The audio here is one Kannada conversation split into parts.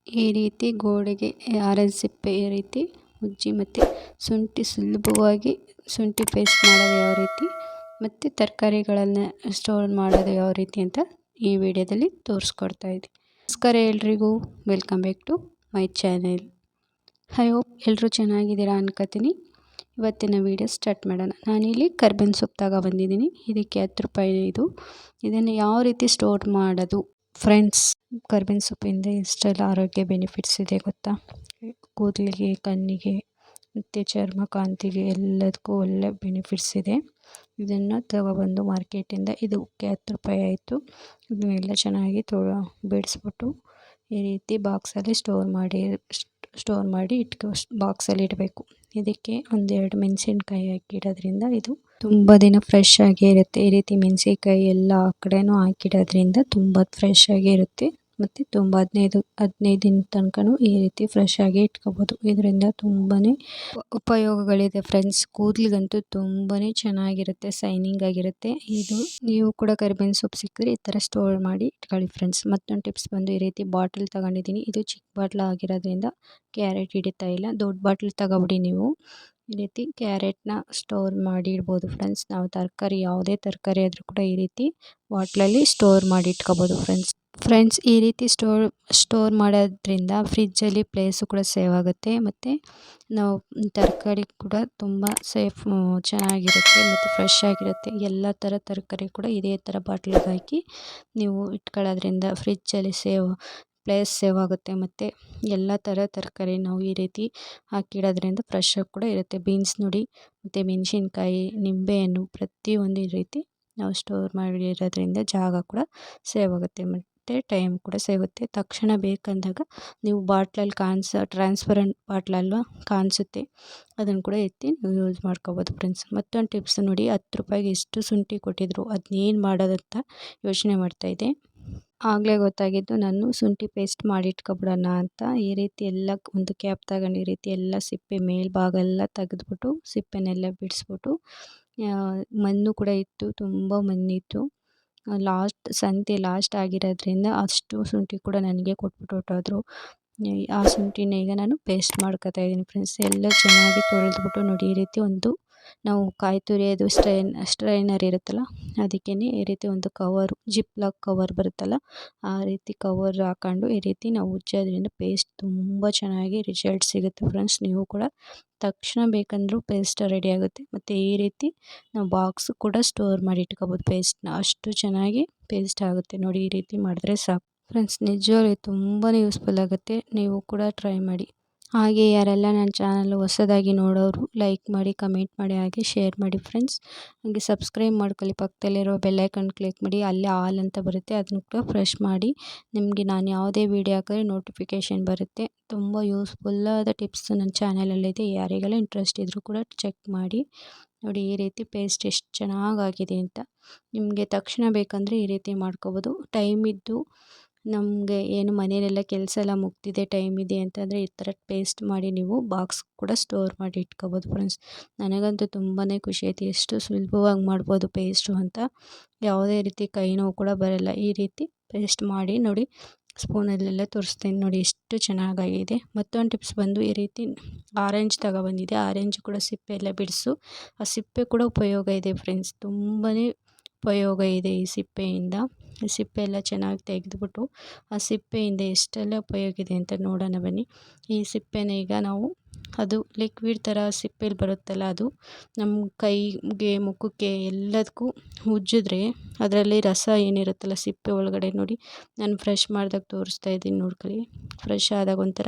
ಈ ರೀತಿ ಗೋಡೆಗೆ ಆರೆಂಜ್ ಸಿಪ್ಪೆ ಈ ರೀತಿ ಉಜ್ಜಿ ಮತ್ತು ಶುಂಠಿ ಸುಲಭವಾಗಿ ಶುಂಠಿ ಪೇಸ್ಟ್ ಮಾಡೋದು ಯಾವ ರೀತಿ ಮತ್ತು ತರಕಾರಿಗಳನ್ನು ಸ್ಟೋರ್ ಮಾಡೋದು ಯಾವ ರೀತಿ ಅಂತ ಈ ವಿಡಿಯೋದಲ್ಲಿ ತೋರಿಸ್ಕೊಡ್ತಾ ಇದ್ದೀನಿ. ನಮಸ್ಕಾರ ಎಲ್ರಿಗೂ, welcome back to my channel. I hope ಎಲ್ಲರೂ ಚೆನ್ನಾಗಿದ್ದೀರಾ ಅನ್ಕೋತೀನಿ. ಇವತ್ತಿನ ವೀಡಿಯೋ ಸ್ಟಾರ್ಟ್ ಮಾಡೋಣ. ನಾನಿಲ್ಲಿ ಕರ್ಬೇವಿನ ಸೊಪ್ಪು ತಗೊಬಂದಿದ್ದೀನಿ. ಇದಕ್ಕೆ 10 ರೂಪಾಯಿ ಇದನ್ನು ಯಾವ ರೀತಿ ಸ್ಟೋರ್ ಮಾಡೋದು ಫ್ರೆಂಡ್ಸ್. ಕರ್ಬೇವಿನ ಸೊಪ್ಪಿಂದ ಎಷ್ಟೆಲ್ಲ ಆರೋಗ್ಯ ಬೆನಿಫಿಟ್ಸ್ ಇದೆ ಗೊತ್ತಾ. ಕೂದಲಿಗೆ, ಕಣ್ಣಿಗೆ ಮತ್ತು ಚರ್ಮ ಕಾಂತಿಗೆ ಎಲ್ಲದಕ್ಕೂ ಒಳ್ಳೆ ಬೆನಿಫಿಟ್ಸ್ ಇದೆ. ಇದನ್ನು ತಗೊಬಂದು ಮಾರ್ಕೆಟಿಂದ ಇದಕ್ಕೆ 10 ರೂಪಾಯಿ ಆಯಿತು. ಇದನ್ನೆಲ್ಲ ಚೆನ್ನಾಗಿ ಬಿಡಿಸ್ಬಿಟ್ಟು ಈ ರೀತಿ ಬಾಕ್ಸಲ್ಲಿ ಸ್ಟೋರ್ ಮಾಡಿ ಬಾಕ್ಸಲ್ಲಿ ಇಡಬೇಕು. ಇದಕ್ಕೆ 1-2 ಮೆಣಸಿನ್ಕಾಯಿ ಹಾಕಿಡೋದ್ರಿಂದ ಇದು ತುಂಬ ದಿನ ಫ್ರೆಶ್ ಆಗೇ ಇರುತ್ತೆ. ಈ ರೀತಿ ಮೆಣಸಿನ್ಕಾಯಿ ಎಲ್ಲ ಆ ಕಡೆನೂ ಹಾಕಿಡೋದ್ರಿಂದ ತುಂಬ ಫ್ರೆಶ್ ಆಗೇ ಇರುತ್ತೆ ಮತ್ತು ತುಂಬ 15 ದಿನ ತನಕನೂ ಈ ರೀತಿ ಫ್ರೆಶ್ ಆಗಿ ಇಟ್ಕೋಬೋದು. ಇದರಿಂದ ತುಂಬಾ ಉಪಯೋಗಗಳಿದೆ ಫ್ರೆಂಡ್ಸ್. ಕೂದಲಿಗಂತೂ ತುಂಬಾ ಚೆನ್ನಾಗಿರುತ್ತೆ, ಶೈನಿಂಗ್ ಆಗಿರುತ್ತೆ. ಇದು ನೀವು ಕೂಡ ಕರಿಬೇವಿನ ಸೊಪ್ಪು ಸಿಕ್ಕಿದ್ರೆ ಈ ಥರ ಸ್ಟೋರ್ ಮಾಡಿ ಇಟ್ಕೊಳ್ಳಿ ಫ್ರೆಂಡ್ಸ್. ಮತ್ತೊಂದು ಟಿಪ್ಸ್ ಬಂದು ಈ ರೀತಿ ಬಾಟಲ್ ತಗೊಂಡಿದ್ದೀನಿ. ಇದು ಚಿಕ್ಕ ಬಾಟ್ಲ್ ಆಗಿರೋದ್ರಿಂದ ಕ್ಯಾರೆಟ್ ಹಿಡಿತಾ ಇಲ್ಲ. ದೊಡ್ಡ ಬಾಟ್ಲ್ ತಗೊಬಿಡಿ ನೀವು. ಈ ರೀತಿ ಕ್ಯಾರೆಟ್ನ ಸ್ಟೋರ್ ಮಾಡಿ ಇಡ್ಬೋದು ಫ್ರೆಂಡ್ಸ್. ನಾವು ಯಾವುದೇ ತರಕಾರಿ ಆದರೂ ಕೂಡ ಈ ರೀತಿ ಬಾಟ್ಲಲ್ಲಿ ಸ್ಟೋರ್ ಮಾಡಿ ಇಟ್ಕೋಬೋದು ಫ್ರೆಂಡ್ಸ್. ಈ ರೀತಿ ಸ್ಟೋರ್ ಮಾಡೋದ್ರಿಂದ ಫ್ರಿಜ್ಜಲ್ಲಿ ಪ್ಲೇಸು ಕೂಡ ಸೇವ್ ಆಗುತ್ತೆ ಮತ್ತು ನಾವು ತರಕಾರಿ ಕೂಡ ತುಂಬ ಚೆನ್ನಾಗಿರುತ್ತೆ ಮತ್ತು ಫ್ರೆಶ್ ಆಗಿರುತ್ತೆ. ಎಲ್ಲ ಥರ ತರಕಾರಿ ಕೂಡ ಇದೇ ಥರ ಬಾಟ್ಲಿಗೆ ಹಾಕಿ ನೀವು ಇಟ್ಕೊಳ್ಳೋದ್ರಿಂದ ಫ್ರಿಜ್ಜಲ್ಲಿ ಪ್ಲೇಸ್ ಸೇವ್ ಆಗುತ್ತೆ ಮತ್ತು ಎಲ್ಲ ಥರ ತರಕಾರಿ ನಾವು ಈ ರೀತಿ ಹಾಕಿಡೋದ್ರಿಂದ ಫ್ರೆಶಾಗಿ ಕೂಡ ಇರುತ್ತೆ. ಬೀನ್ಸ್ ನೋಡಿ ಮತ್ತು ಮೆಣಸಿನ್ಕಾಯಿ, ನಿಂಬೆಹಣ್ಣು ಪ್ರತಿಯೊಂದು ಈ ರೀತಿ ನಾವು ಸ್ಟೋರ್ ಮಾಡಿರೋದ್ರಿಂದ ಜಾಗ ಕೂಡ ಸೇವ್ ಆಗುತ್ತೆ ಮತ್ತು ಟೈಮ್ ಕೂಡ ಸೇವ್ ಆಗುತ್ತೆ. ತಕ್ಷಣ ಬೇಕಂದಾಗ ನೀವು ಬಾಟ್ಲಲ್ಲಿ ಟ್ರಾನ್ಸ್ಪರೆಂಟ್ ಬಾಟ್ಲಲ್ಲೂ ಕಾಣಿಸುತ್ತೆ, ಅದನ್ನು ಕೂಡ ಎತ್ತಿ ನೀವು ಯೂಸ್ ಮಾಡ್ಕೋಬೋದು ಫ್ರೆಂಡ್ಸ್. ಮತ್ತೊಂದು ಟಿಪ್ಸ್ ನೋಡಿ, 10 ರೂಪಾಯಿಗೆ ಎಷ್ಟು ಶುಂಠಿ ಕೊಟ್ಟಿದ್ರು, ಅದನ್ನೇನು ಮಾಡೋದಂತ ಯೋಚನೆ ಮಾಡ್ತಾಯಿದ್ದೆ. ಆಗಲೇ ಗೊತ್ತಾಗಿದ್ದು ನಾನು ಶುಂಠಿ ಪೇಸ್ಟ್ ಮಾಡಿ ಇಟ್ಕೊಬಿಡೋಣ ಅಂತ. ಈ ರೀತಿ ಎಲ್ಲ ಒಂದು ಕ್ಯಾಪ್ ತಗೊಂಡು ಈ ರೀತಿ ಎಲ್ಲ ಸಿಪ್ಪೆ ಮೇಲ್ಭಾಗ ಎಲ್ಲ ತೆಗೆದ್ಬಿಟ್ಟು ಸಿಪ್ಪೆನೆಲ್ಲ ಬಿಡಿಸ್ಬಿಟ್ಟು ಮಣ್ಣು ಕೂಡ ಇತ್ತು, ತುಂಬ ಮಣ್ಣಿತ್ತು. ಸಂತೆ ಲಾಸ್ಟ್ ಆಗಿರೋದ್ರಿಂದ ಅಷ್ಟು ಶುಂಠಿ ಕೂಡ ನನಗೆ ಕೊಟ್ಬಿಟ್ಟು ಹೊರಟೋದ್ರು. ಆ ಶುಂಠಿನ ಈಗ ನಾನು ಪೇಸ್ಟ್ ಮಾಡ್ಕೊತಾ ಇದ್ದೀನಿ ಫ್ರೆಂಡ್ಸ್. ಎಲ್ಲ ಚೆನ್ನಾಗಿ ತೊಳೆದ್ಬಿಟ್ಟು ನೋಡಿ, ಈ ರೀತಿ ಒಂದು ನಾವು ಕಾಯಿ ತುರಿಯೋದು ಸ್ಟ್ರೈನರ್ ಇರುತ್ತಲ್ಲ, ಅದಕ್ಕೇ ಈ ರೀತಿ ಒಂದು ಕವರು, ಜಿಪ್ಲಾಕ್ ಕವರ್ ಬರುತ್ತಲ್ಲ, ಆ ರೀತಿ ಕವರ್ ಹಾಕೊಂಡು ಈ ರೀತಿ ನಾವು ಉಜ್ಜೋದ್ರಿಂದ ಪೇಸ್ಟ್ ತುಂಬ ಚೆನ್ನಾಗಿ ರಿಸಲ್ಟ್ ಸಿಗುತ್ತೆ ಫ್ರೆಂಡ್ಸ್. ನೀವು ಕೂಡ ತಕ್ಷಣ ಬೇಕಂದ್ರೂ ಪೇಸ್ಟ್ ರೆಡಿ ಆಗುತ್ತೆ ಮತ್ತು ಈ ರೀತಿ ನಾವು ಬಾಕ್ಸ್ ಕೂಡ ಸ್ಟೋರ್ ಮಾಡಿ ಇಟ್ಕೋಬೋದು ಪೇಸ್ಟ್ನ. ಅಷ್ಟು ಚೆನ್ನಾಗಿ ಪೇಸ್ಟ್ ಆಗುತ್ತೆ ನೋಡಿ. ಈ ರೀತಿ ಮಾಡಿದ್ರೆ ಸಾಕು ಫ್ರೆಂಡ್ಸ್. ನಿಜವಾಗ್ಲೂ ತುಂಬಾ ಯೂಸ್ಫುಲ್ ಆಗುತ್ತೆ. ನೀವು ಕೂಡ ಟ್ರೈ ಮಾಡಿ. ಹಾಗೆ ಯಾರೆಲ್ಲ ನನ್ನ ಚಾನಲ್ ಹೊಸದಾಗಿ ನೋಡೋರು ಲೈಕ್ ಮಾಡಿ, ಕಮೆಂಟ್ ಮಾಡಿ, ಹಾಗೆ ಶೇರ್ ಮಾಡಿ ಫ್ರೆಂಡ್ಸ್. ಹಾಗೆ ಸಬ್ಸ್ಕ್ರೈಬ್ ಮಾಡ್ಕೊಳ್ಳಿ. ಪಕ್ಕದಲ್ಲಿರೋ ಬೆಲ್ಲೈಕನ್ ಕ್ಲಿಕ್ ಮಾಡಿ, ಅಲ್ಲಿ ಆಲ್ ಅಂತ ಬರುತ್ತೆ, ಅದನ್ನು ಕೂಡ ಪ್ರೆಸ್ ಮಾಡಿ. ನಿಮಗೆ ನಾನು ಯಾವುದೇ ವೀಡಿಯೋ ಹಾಕಿದ್ರೆ ನೋಟಿಫಿಕೇಷನ್ ಬರುತ್ತೆ. ತುಂಬ ಯೂಸ್ಫುಲ್ಲಾದ ಟಿಪ್ಸ್ ನನ್ನ ಚಾನಲಲ್ಲಿದೆ. ಯಾರಿಗೆಲ್ಲ ಇಂಟ್ರೆಸ್ಟ್ ಇದ್ದರೂ ಕೂಡ ಚೆಕ್ ಮಾಡಿ ನೋಡಿ. ಈ ರೀತಿ ಪೇಸ್ಟ್ ಎಷ್ಟು ಚೆನ್ನಾಗಾಗಿದೆ ಅಂತ. ನಿಮಗೆ ತಕ್ಷಣ ಬೇಕಂದರೆ ಈ ರೀತಿ ಮಾಡ್ಕೋಬೋದು. ಟೈಮ್ ಇದ್ದು ನಮಗೆ ಏನು ಮನೆಯಲ್ಲೆಲ್ಲ ಕೆಲಸ ಎಲ್ಲ ಮುಗ್ದಿದೆ, ಟೈಮ್ ಇದೆ ಅಂತಂದರೆ ಈ ಥರ ಪೇಸ್ಟ್ ಮಾಡಿ ನೀವು ಬಾಕ್ಸ್ ಕೂಡ ಸ್ಟೋರ್ ಮಾಡಿ ಇಟ್ಕೋಬೋದು ಫ್ರೆಂಡ್ಸ್. ನನಗಂತೂ ತುಂಬಾ ಖುಷಿ ಆಯಿತು, ಎಷ್ಟು ಸುಲಭವಾಗಿ ಮಾಡ್ಬೋದು ಪೇಸ್ಟು ಅಂತ. ಯಾವುದೇ ರೀತಿ ಕೈ ನೋವು ಕೂಡ ಬರೋಲ್ಲ. ಈ ರೀತಿ ಪೇಸ್ಟ್ ಮಾಡಿ ನೋಡಿ. ಸ್ಪೂನಲ್ಲೆಲ್ಲ ತೋರಿಸ್ತೀನಿ ನೋಡಿ, ಎಷ್ಟು ಚೆನ್ನಾಗಾಗಿದೆ. ಮತ್ತೊಂದು ಟಿಪ್ಸ್ ಬಂದು ಈ ರೀತಿ ಆರೆಂಜ್ ತಗೊಬಂದಿದೆ. ಆರೆಂಜ್ ಕೂಡ ಸಿಪ್ಪೆ ಎಲ್ಲ ಬಿಡಿಸು. ಆ ಸಿಪ್ಪೆ ಕೂಡ ಉಪಯೋಗ ಇದೆ ಫ್ರೆಂಡ್ಸ್, ತುಂಬಾ ಉಪಯೋಗ ಇದೆ ಈ ಸಿಪ್ಪೆಯಿಂದ. ಈ ಸಿಪ್ಪೆ ಎಲ್ಲ ಚೆನ್ನಾಗಿ ತೆಗೆದುಬಿಟ್ಟು ಆ ಸಿಪ್ಪೆಯಿಂದ ಎಷ್ಟೆಲ್ಲ ಉಪಯೋಗ ಇದೆ ಅಂತ ನೋಡೋಣ ಬನ್ನಿ. ಈ ಸಿಪ್ಪೆನ ಈಗ ನಾವು ಅದು ಲಿಕ್ವಿಡ್ ಥರ ಸಿಪ್ಪೆಲಿ ಬರುತ್ತಲ್ಲ, ಅದು ನಮ್ಮ ಕೈಗೆ, ಮುಖಕ್ಕೆ ಎಲ್ಲದಕ್ಕೂ ಉಜ್ಜಿದ್ರೆ ಅದರಲ್ಲಿ ರಸ ಏನಿರುತ್ತಲ್ಲ ಸಿಪ್ಪೆ ಒಳಗಡೆ ನೋಡಿ, ನಾನು ಫ್ರೆಶ್ ಮಾಡಿದಾಗ ತೋರಿಸ್ತಾ ಇದ್ದೀನಿ ನೋಡ್ಕೊಳ್ಳಿ. ಫ್ರೆಶ್ ಆದಾಗ ಒಂಥರ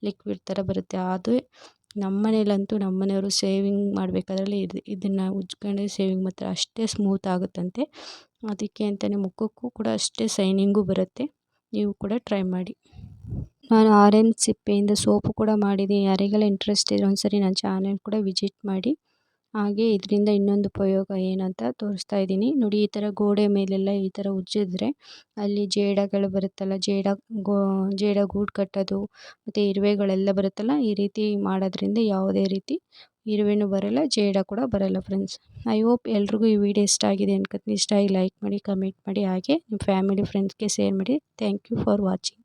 ಲಿಕ್ವಿಡ್ ಥರ ಬರುತ್ತೆ. ಅದು ನಮ್ಮನೆಯವರು ಶೇವಿಂಗ್ ಮಾಡಬೇಕಾದ್ರಲ್ಲಿ ಇದನ್ನು ಉಜ್ಕೊಂಡು ಶೇವಿಂಗ್ ಮಾಡ್ತಾರೆ, ಅಷ್ಟೇ ಸ್ಮೂತ್ ಆಗುತ್ತಂತೆ. ಅದಕ್ಕೆ ಅಂತಲೇ ಮುಖಕ್ಕೂ ಕೂಡ ಅಷ್ಟೇ ಶೈನಿಂಗು ಬರುತ್ತೆ. ನೀವು ಕೂಡ ಟ್ರೈ ಮಾಡಿ. ನಾನು ಆರೆಂಜ್ ಸಿಪ್ಪೆಯಿಂದ ಸೋಪು ಕೂಡ ಮಾಡಿದ್ದೀನಿ. ಯಾರಿಗೆಲ್ಲ ಇಂಟ್ರೆಸ್ಟ್ ಇದ್ರೆ ಒಂದ್ಸರಿ ನನ್ನ ಚಾನಲ್ ಕೂಡ ವಿಸಿಟ್ ಮಾಡಿ. ಹಾಗೆ ಇದರಿಂದ ಇನ್ನೊಂದು ಉಪಯೋಗ ಏನಂತ ತೋರಿಸ್ತಾ ಇದ್ದೀನಿ ನೋಡಿ. ಈ ಥರ ಗೋಡೆ ಮೇಲೆಲ್ಲ ಈ ಥರ ಉಜ್ಜಿದ್ರೆ ಅಲ್ಲಿ ಜೇಡಗಳು ಬರುತ್ತಲ್ಲ, ಜೇಡ ಗೂಡು ಕಟ್ಟೋದು ಮತ್ತು ಇರುವೆಗಳೆಲ್ಲ ಬರುತ್ತಲ್ಲ, ಈ ರೀತಿ ಮಾಡೋದ್ರಿಂದ ಯಾವುದೇ ರೀತಿ ಇರುವೆನೂ ಬರೋಲ್ಲ, ಜೇಡ ಕೂಡ ಬರೋಲ್ಲ ಫ್ರೆಂಡ್ಸ್. ಐ ಹೋಪ್ ಎಲ್ರಿಗೂ ಈ ವಿಡಿಯೋ ಇಷ್ಟ ಆಗಿದೆ ಅನ್ಕೋತೀನಿ. ಇಷ್ಟ ಆಗಿ ಲೈಕ್ ಮಾಡಿ, ಕಮೆಂಟ್ ಮಾಡಿ, ಹಾಗೆ ನಿಮ್ಮ ಫ್ಯಾಮಿಲಿ ಫ್ರೆಂಡ್ಸ್ಗೆ ಶೇರ್ ಮಾಡಿ. Thank you for watching.